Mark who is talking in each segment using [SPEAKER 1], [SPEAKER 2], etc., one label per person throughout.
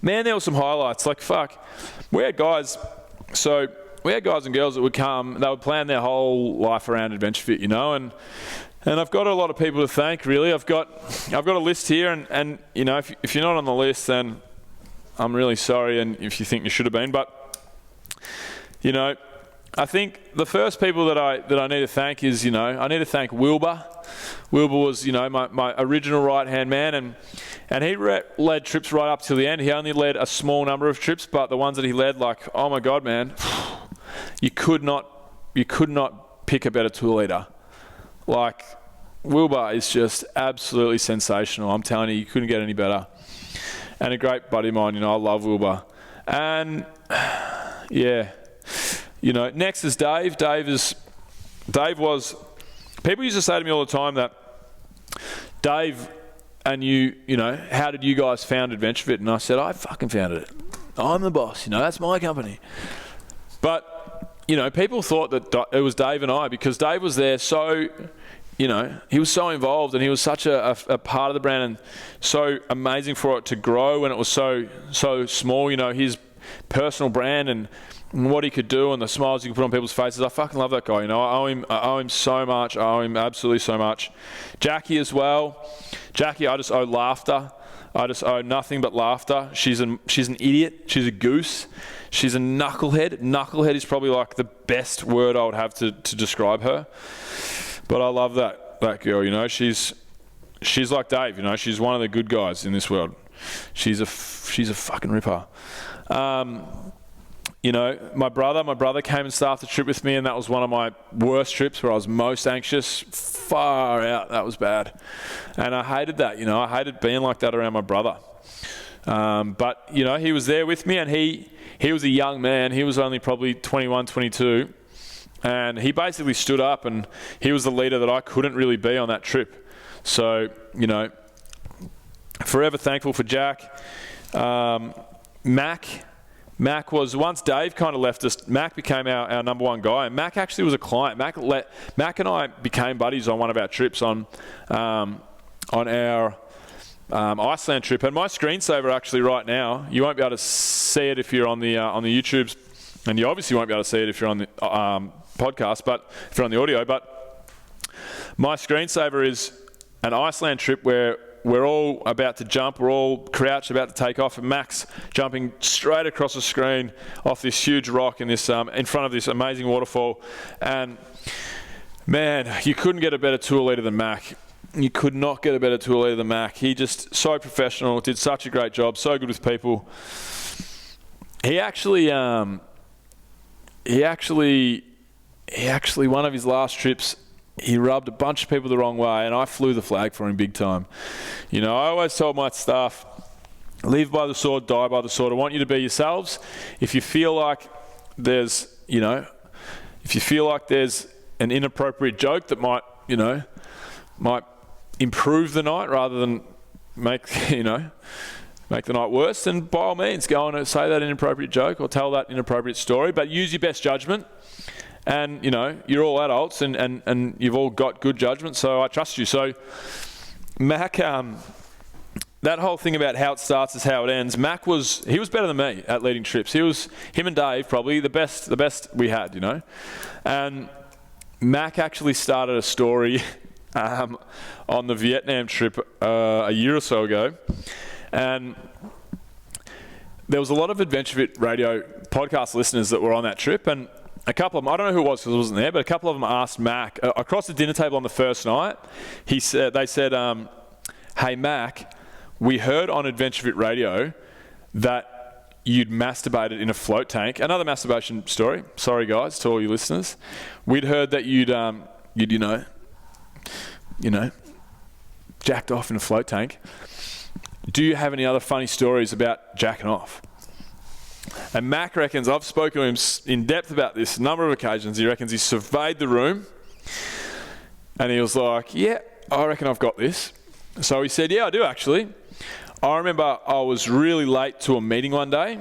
[SPEAKER 1] man, there were some highlights. Like, fuck, we had guys and girls that would come, they would plan their whole life around AdventureFit, you know, and I've got a lot of people to thank, really. I've got a list here, and you know, if you're not on the list, then I'm really sorry, and if you think you should have been, but, you know, I think the first people that I need to thank is, you know, I need to thank Wilbur. Wilbur was, you know, my original right-hand man, and he led trips right up till the end. He only led a small number of trips, but the ones that he led, like, oh my God, man, you could not pick a better tool leader. Like, Wilbur is just absolutely sensational. I'm telling you couldn't get any better. And a great buddy of mine, you know, I love Wilbur. And yeah, you know, next is Dave. Dave was, people used to say to me all the time that, Dave and you know, how did you guys found AdventureFit? And I said, I fucking founded it. I'm the boss, you know, that's my company. But, you know, people thought that it was Dave and I, because Dave was there so, you know, he was so involved, and he was such a part of the brand, and so amazing for it to grow when it was so small, you know, his personal brand and what he could do and the smiles he could put on people's faces. I fucking love that guy, you know. I owe him so much. I owe him absolutely so much. Jackie as well. Jackie, I just owe laughter. I just owe nothing but laughter. She's an idiot. She's a goose. She's a knucklehead. Knucklehead is probably like the best word I would have to describe her. But I love that girl, you know. She's like Dave, you know. She's one of the good guys in this world. She's a fucking ripper. You know, my brother came and started the trip with me, and that was one of my worst trips where I was most anxious. Far out, that was bad. And I hated that, you know. I hated being like that around my brother. But, you know, he was there with me, and he was a young man. He was only probably 21, 22. And he basically stood up, and he was the leader that I couldn't really be on that trip. So, you know, forever thankful for Jack. Mac was, once Dave kind of left us, Mac became our number one guy, and Mac actually was a client. Mac and I became buddies on one of our trips on our Iceland trip. And my screensaver actually right now, you won't be able to see it if you're on the YouTubes, and you obviously won't be able to see it if you're on the podcast, but if you're on the audio. But my screensaver is an Iceland trip where we're all about to jump, we're all crouched about to take off, and Mac's jumping straight across the screen off this huge rock in this in front of this amazing waterfall. And man, you couldn't get a better tour leader than Mac. You could not get a better tour leader than Mac. He just so professional, did such a great job, so good with people. He actually one of his last trips, he rubbed a bunch of people the wrong way, and I flew the flag for him big time. You know, I always told my staff, live by the sword, die by the sword. I want you to be yourselves. If you feel like there's, you know, an inappropriate joke that might improve the night rather than make the night worse, then by all means, go on and say that inappropriate joke or tell that inappropriate story, but use your best judgment. And, you know, you're all adults and you've all got good judgment, so I trust you. So, Mac, that whole thing about how it starts is how it ends. Mac was better than me at leading trips. Him and Dave probably the best we had, you know. And Mac actually started a story on the Vietnam trip a year or so ago. And there was a lot of AdventureFit Radio podcast listeners that were on that trip, and a couple of them, I don't know who it was because I wasn't there, but a couple of them asked Mac, across the dinner table on the first night, they said, hey Mac, we heard on AdventureFit Radio that you'd masturbated in a float tank. Another masturbation story. Sorry guys, to all you listeners. We'd heard that you'd jacked off in a float tank. Do you have any other funny stories about jacking off? And Mac reckons, I've spoken to him in depth about this a number of occasions. He reckons he surveyed the room and he was like, yeah, I reckon I've got this. So he said, yeah, I do actually. I remember I was really late to a meeting one day,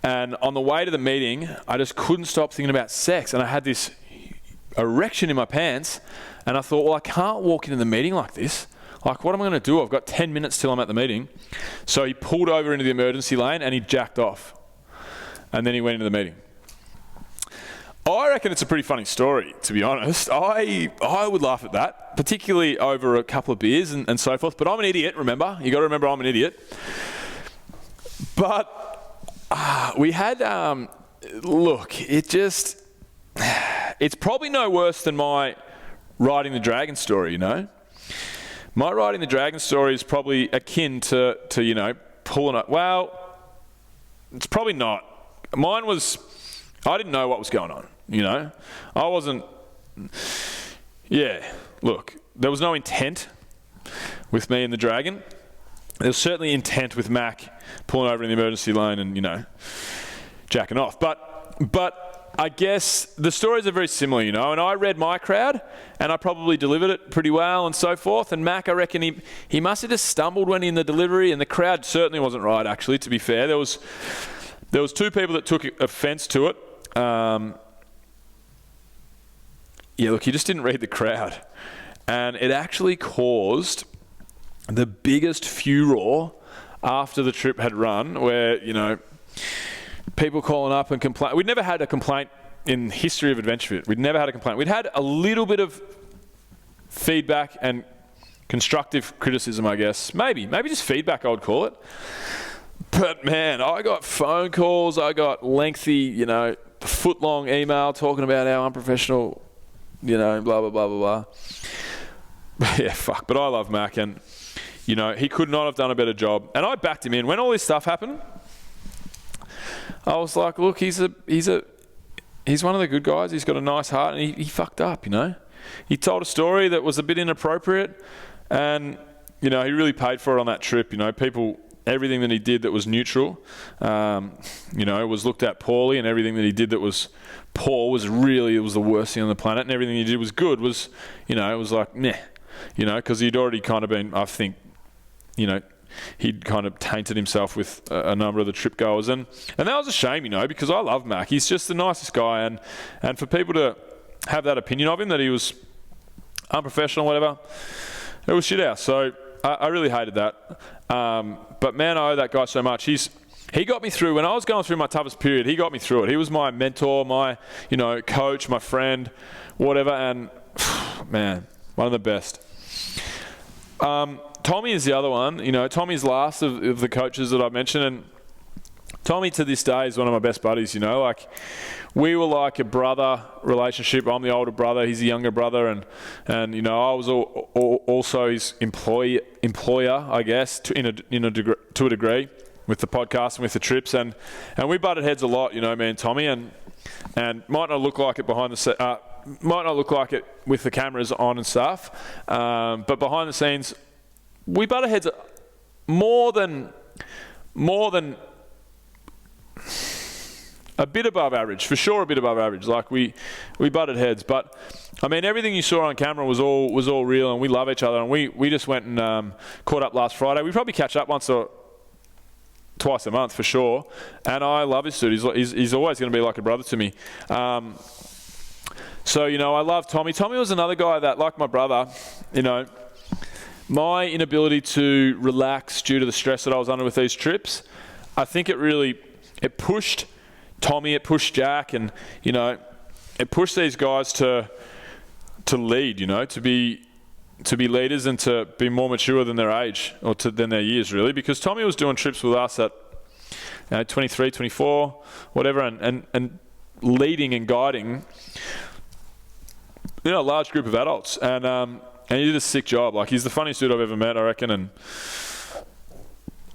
[SPEAKER 1] and on the way to the meeting, I just couldn't stop thinking about sex, and I had this erection in my pants, and I thought, well, I can't walk into the meeting like this. Like, what am I going to do? I've got 10 minutes till I'm at the meeting. So he pulled over into the emergency lane and he jacked off. And then he went into the meeting. I reckon it's a pretty funny story, to be honest. I would laugh at that, particularly over a couple of beers and so forth. But I'm an idiot, remember? You got to remember I'm an idiot. But we had, look, it's probably no worse than my riding the dragon story, you know? My riding the dragon story is probably akin to you know, pulling it. Well, it's probably not. Mine was, I didn't know what was going on, you know? I wasn't, look, there was no intent with me and the dragon. There was certainly intent with Mac pulling over in the emergency lane and, you know, jacking off. But I guess the stories are very similar, you know, and I read my crowd and I probably delivered it pretty well and so forth. And Mac, I reckon he must have just stumbled when in the delivery, and the crowd certainly wasn't right, actually, to be fair. There was two people that took offence to it. Look, he just didn't read the crowd. And it actually caused the biggest furor after the trip had run, where, you know, people calling up and complain. We'd never had a complaint in the history of AdventureFit. We'd never had a complaint. We'd had a little bit of feedback and constructive criticism, I guess. Maybe just feedback, I would call it. But man, I got phone calls, I got lengthy, you know, foot-long email talking about how unprofessional, you know, blah, blah, blah, blah, blah. Yeah, fuck. But I love Mac, and, you know, he could not have done a better job. And I backed him in. When all this stuff happened, I was like, look, he's one of the good guys. He's got a nice heart, and he fucked up, you know. He told a story that was a bit inappropriate, and, you know, he really paid for it on that trip, you know. Everything that he did that was neutral, you know, was looked at poorly, and everything that he did that was poor it was the worst thing on the planet, and everything he did was good was, you know, it was like, meh, you know, because he'd already kind of been, I think, you know, he'd kind of tainted himself with a number of the trip goers, and that was a shame, you know, because I love Mac. He's just the nicest guy, and for people to have that opinion of him, that he was unprofessional, whatever, it was shit house. So I really hated that. But man, I owe that guy so much. He got me through, when I was going through my toughest period, he got me through it. He was my mentor, my, you know, coach, my friend, whatever, and man, one of the best. Tommy is the other one. You know, Tommy's last of the coaches that I've mentioned, and Tommy to this day is one of my best buddies, you know. Like, we were like a brother relationship. I'm the older brother, he's the younger brother, and you know, I was also his employer, I guess, to a degree, with the podcast and with the trips, and we butted heads a lot, you know, me and Tommy, and might not look like it might not look like it with the cameras on and stuff, but behind the scenes, we butted heads more than a bit above average, for sure, a bit above average. Like, we butted heads, but I mean, everything you saw on camera was all real, and we love each other, and we just went and caught up last Friday. We probably catch up once or twice a month for sure, and I love this dude. He's always going to be like a brother to me. So, you know, I love Tommy. Tommy was another guy that, like my brother, you know, my inability to relax due to the stress that I was under with these trips, I think it pushed Tommy, it pushed Jack, and, you know, it pushed these guys to lead, you know, to be leaders and to be more mature than their age, or than their years, really, because Tommy was doing trips with us at, you know, 23, 24, whatever, and leading and guiding, you know, a large group of adults, and he did a sick job. Like, he's the funniest dude I've ever met, I reckon, and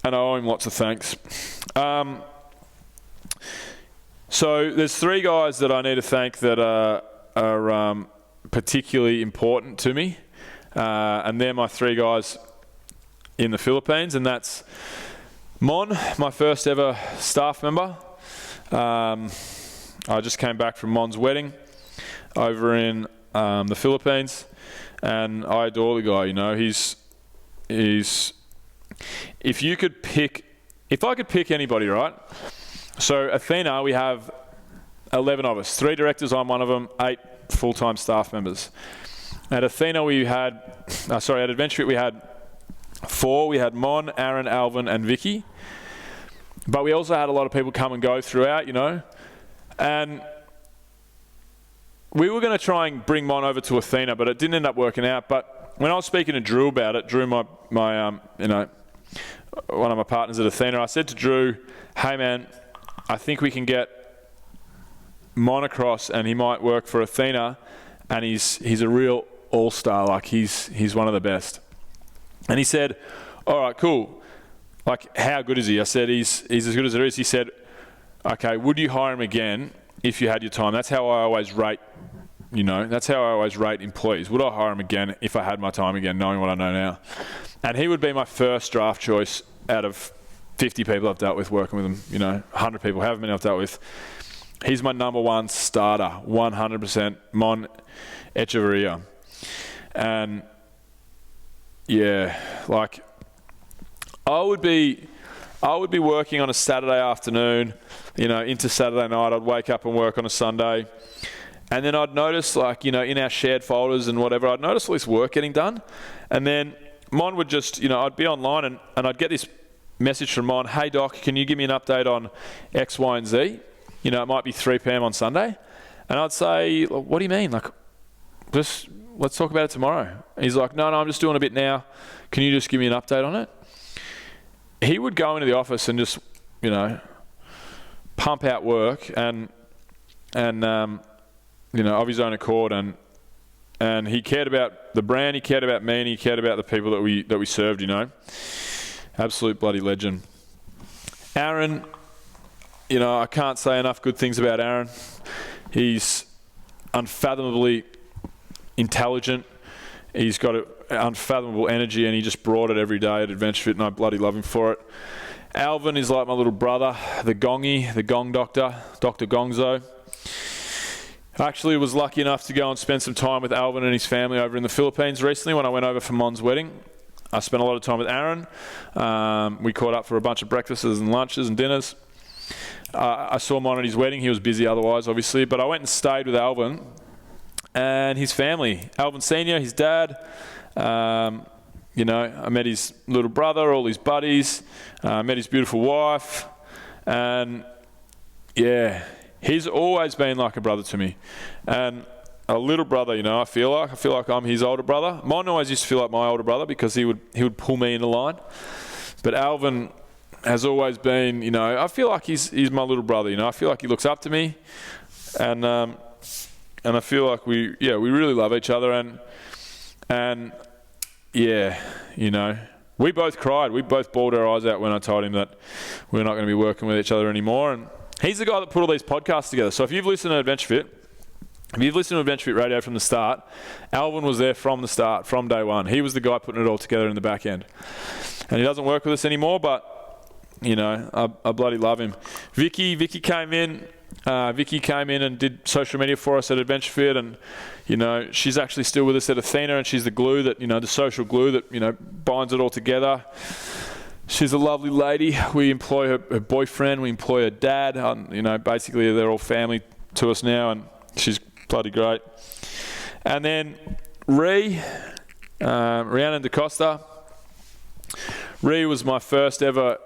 [SPEAKER 1] I owe him lots of thanks. So there's three guys that I need to thank that are particularly important to me, and they're my three guys in the Philippines, and that's Mon, my first ever staff member. I just came back from Mon's wedding over in the Philippines, and I adore the guy. You know, he's if I could pick anybody, right? So Athena, we have 11 of us, 3 directors, I'm one of them, 8 full-time staff members. At Athena, at AdventureFit, we had 4. We had Mon, Aaron, Alvin, and Vicky. But we also had a lot of people come and go throughout, you know. And we were going to try and bring Mon over to Athena, but it didn't end up working out. But when I was speaking to Drew about it, Drew, my one of my partners at Athena, I said to Drew, hey man, I think we can get Mon across and he might work for Athena, and he's a real all-star, like he's one of the best. And he said, all right, cool. Like, how good is he? I said, he's as good as there is. He said, okay, would you hire him again if you had your time? That's how I always rate, that's how I always rate employees. Would I hire him again if I had my time again, knowing what I know now? And he would be my first draft choice out of 50 people I've dealt with working with him, 100 people, however many I've dealt with. He's my number one starter, 100%, Mon Echeverria. And yeah, like I would be working on a Saturday afternoon, into Saturday night. I'd wake up and work on a Sunday. And then I'd notice, like, in our shared folders and whatever, I'd notice all this work getting done. And then Mon would just, I'd be online and I'd get this message from Mon, hey Doc, can you give me an update on X, Y, and Z? It might be 3 p.m. on Sunday. And I'd say, what do you mean? Like, just let's talk about it tomorrow. And he's like, no, I'm just doing a bit now. Can you just give me an update on it? He would go into the office and just, pump out work and of his own accord, and he cared about the brand, he cared about me, and he cared about the people that we served, Absolute bloody legend. Aaron, I can't say enough good things about Aaron. He's unfathomably intelligent. He's got an unfathomable energy, and he just brought it every day at AdventureFit, and I bloody love him for it. Alvin is like my little brother, the Gongy, the Gong Doctor, Dr. Gongzo. I actually was lucky enough to go and spend some time with Alvin and his family over in the Philippines recently when I went over for Mon's wedding. I spent a lot of time with Aaron. We caught up for a bunch of breakfasts and lunches and dinners. I saw Mon at his wedding. He was busy otherwise, obviously, but I went and stayed with Alvin and his family. Alvin Sr., his dad. I met his little brother, all his buddies, met his beautiful wife, and yeah, he's always been like a brother to me. And a little brother, I feel like I'm his older brother. Mon always used to feel like my older brother because he would pull me in the line. But Alvin has always been, I feel like he's my little brother, I feel like he looks up to me, and I feel like we really love each other, and yeah, we both cried. We both bawled our eyes out when I told him that we're not going to be working with each other anymore. And he's the guy that put all these podcasts together. So if you've listened to AdventureFit, if you've listened to AdventureFit Radio from the start, Alvin was there from the start, from day one. He was the guy putting it all together in the back end. And he doesn't work with us anymore, but, I bloody love him. Vicky came in. Vicky came in and did social media for us at AdventureFit, and she's actually still with us at Athena, and she's the glue that the social glue that binds it all together. She's a lovely lady. We employ her boyfriend, we employ her dad. Basically they're all family to us now, and she's bloody great. And then Rhiannon DaCosta. Rhi was my first ever,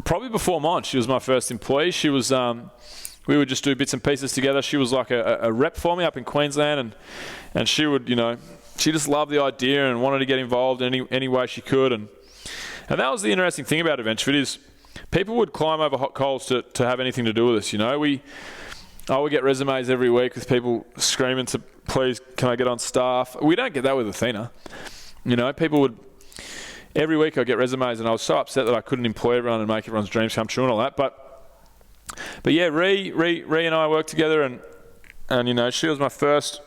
[SPEAKER 1] probably before mine. She was my first employee. She was. We would just do bits and pieces together. She was like a rep for me up in Queensland, and she would, she just loved the idea and wanted to get involved in any way she could. And that was the interesting thing about AdventureFit is people would climb over hot coals to have anything to do with us. I would get resumes every week with people screaming to, please, can I get on staff? We don't get that with Athena. People would, every week I'd get resumes, and I was so upset that I couldn't employ everyone and make everyone's dreams come true and all that. But yeah, Rhi and I worked together, and she was my first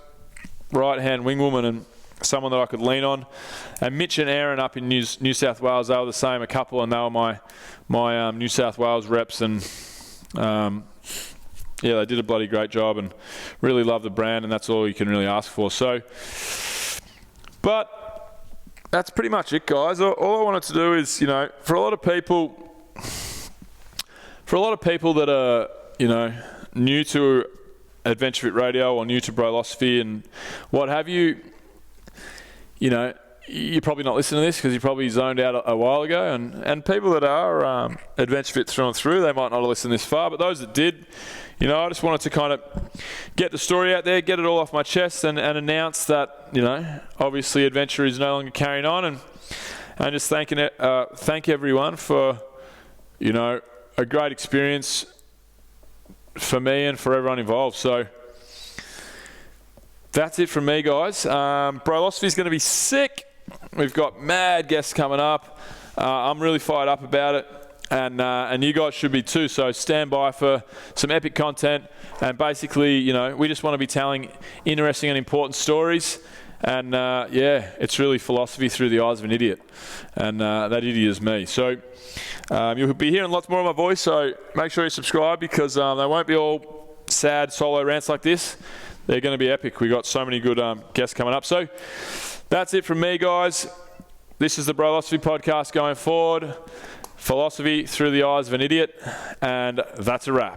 [SPEAKER 1] right-hand wingwoman and someone that I could lean on. And Mitch and Aaron up in New South Wales, they were the same, a couple, and they were my New South Wales reps, and they did a bloody great job and really love the brand, and that's all you can really ask for. So, but that's pretty much it, guys. All I wanted to do is, for a lot of people that are, new to AdventureFit Radio or new to Brolosophy and what have you, you're probably not listening to this because you probably zoned out a while ago. And people that are Adventure Fit through and through, they might not have listened this far. But those that did, you know, I just wanted to kind of get the story out there, get it all off my chest and announce that, you know, obviously adventure is no longer carrying on. And just thank everyone for, you know, a great experience for me and for everyone involved. So that's it from me, guys. Brolosophy is going to be sick. We've got mad guests coming up. I'm really fired up about it, and you guys should be too. So stand by for some epic content. And basically, you know, we just want to be telling interesting and important stories. And yeah, it's really philosophy through the eyes of an idiot, and that idiot is me. So you'll be hearing lots more of my voice. So make sure you subscribe because they won't be all sad solo rants like this. They're going to be epic. We got so many good guests coming up. So that's it from me, guys. This is the Brolosophy podcast going forward. Philosophy through the eyes of an idiot. And that's a wrap.